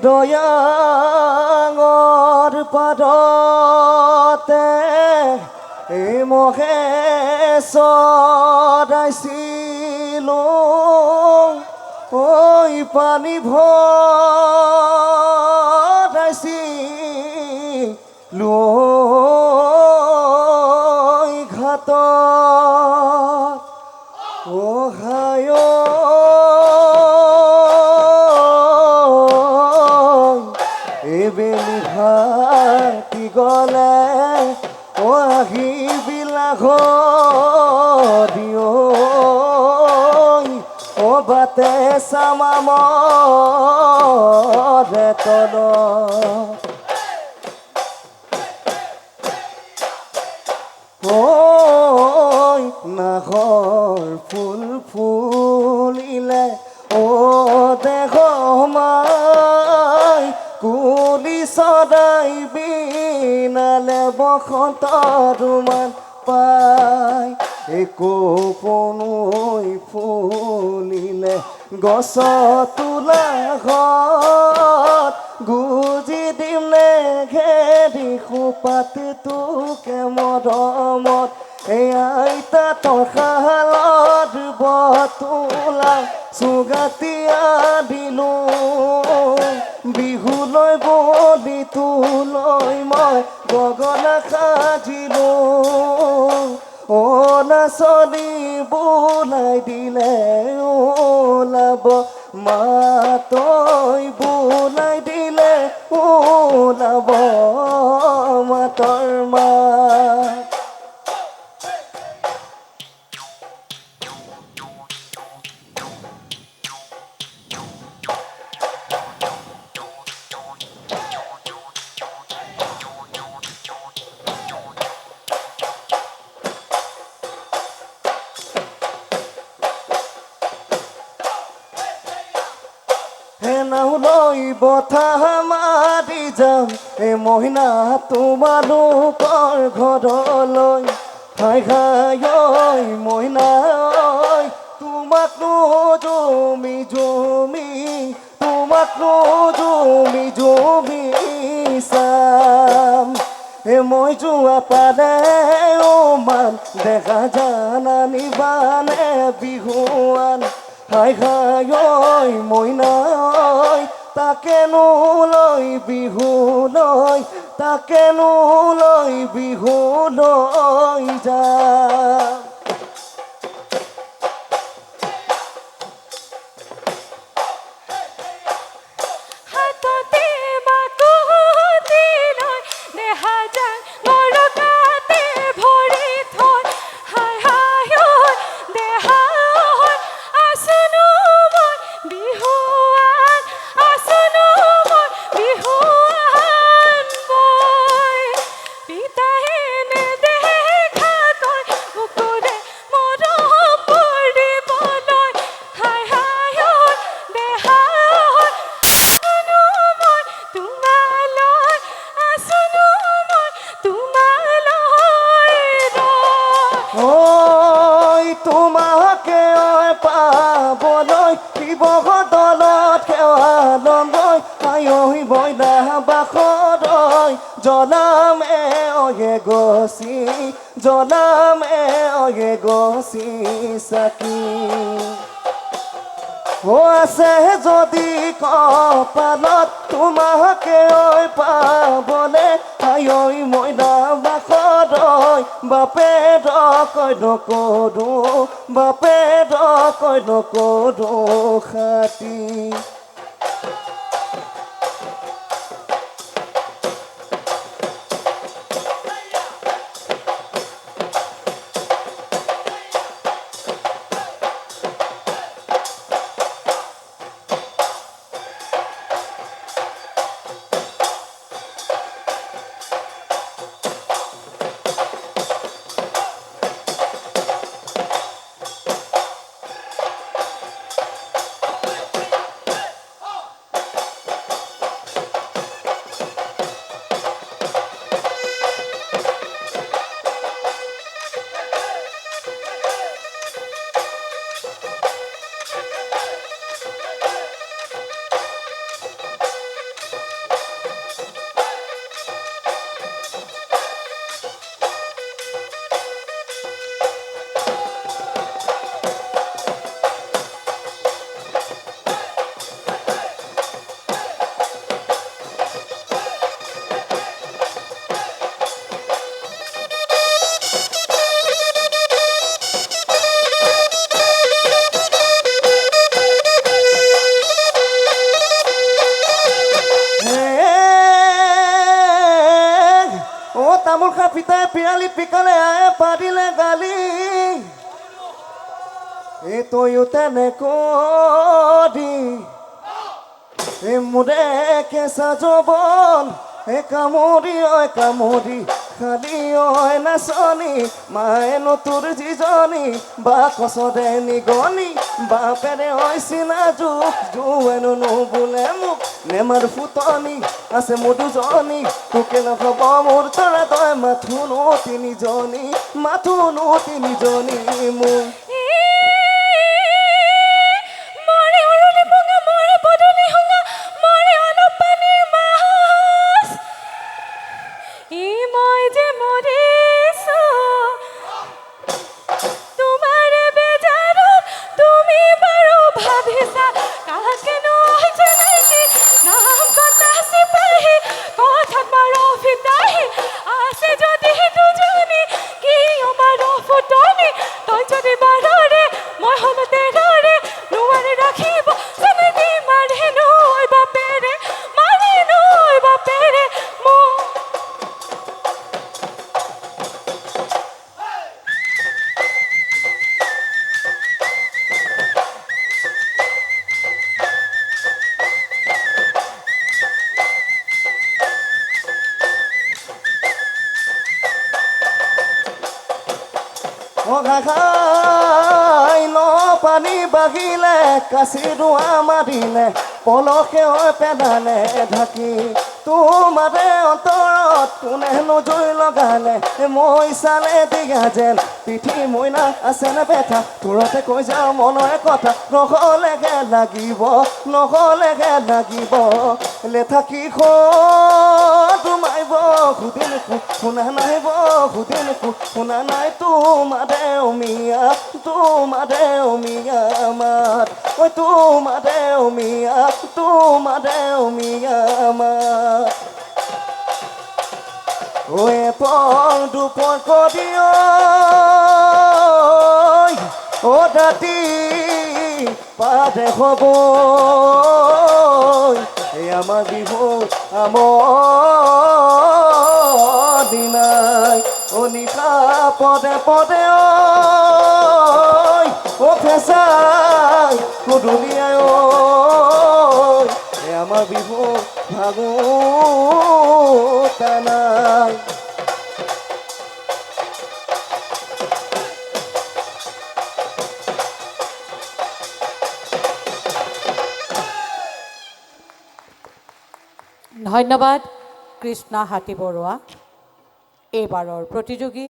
দয়াঙৰ পাদতে মহে চৰাইছিলোঁ ঐ পানী ভৰাইছিলোঁ ঘাটত অহায় বেলি ভাতি গলে আহিবিলাক দিয় বাতে চামামৰে তল নাহৰ ফুল ফুলিলে দেহ মাই কুলি চৰাই বিনালে বসন্ত ৰুমান পাই একো পনুই ফুলিলে গছ তোলা ঘৰত গুজি দিম নে ঘেৰি খোপাত তোকে মৰমত আইতা তখালত বতোলা চুগাতিয়া দিলো বিহুলৈ বলি তোলৈ মই গগনা সাজিলো অ নাচনি বোলাই দিলে ওলাব মাতৈ বোলাই দিলে ওলাব মাতৰ মাত নাওলৈ বতাহ মাৰি যাম মইনা তোমালোকৰ ঘৰলৈ হাই হাই ঐ মইনা তোমাক জমি জমি তোমাক জমি জমি চাম মই যোৱা পালে মান দেখা জানানিবানে বিহুৱান হাই হাই ঐ মইনা তাকেনো লৈ বিহু লৈ তাকেনো লৈ বিহু লৈ যাম তোমাকে পাবলৈ শিৱদলত সেৱালৈ আয়ৈ বইলা বাসৰৈ জ্বলামে অয়ে গছি জ্বলামে অয়ে গছি চাকি আছে যদি কপালত তোমাকে পাবলে আয়ৈ মইনা বাসৰৈ বাপে কয় নকৰো বাপে কয় নকৰো খাতি তামোল খা পিতাই পিৰালি পিকালে আয়ে পাৰিলে গালি এই তয়ো তেনেকৈ এই মোৰে কেঁচা যৌৱন এই কামুৰি খালি নাচনি মায়েনো তোৰ যিজনী বা কচৰে নিগনি বাপেৰে চিনা জুৱেনো নুবোলে মোক নেমাৰ ফুটনি আছে মোৰ দুজনী তোকে নহ'ব মোৰ তৰা তই মাথোনো তিনিজনী মোৰ ঘাঘাই ন পানী বাগিলে কাচি ৰোৱা মাৰিলে পলকে পেলালে ঢাকি তোমাৰে অন্তৰত কোনেনো জুই লগালে মই চালে দিয়া যেন পিঠি মইনা আছে নে বেঠা তোৰতে কৈ যাওঁ মনৰে কথা নহ'লেহে লাগিব লেথাকি তোমাইব সুধিল শুনা নাইব সুধিল শুনা নাই তোমাৰে অমিয়া মাত ঐ তোমাৰে অমিয়া মাত ঐ পল দুপৰ কৰি ও দাঁতি পাদে হ'ব এই আমাৰ বিহু দিনাই ও নিশা পদে ও ফেঁচাই কুদুলিয়াই এই আমাৰ বিহু ভাগোতা নাই ধন্যবাদ কৃষ্ণা হাতী বৰুৱা এইবাৰৰ প্ৰতিযোগী।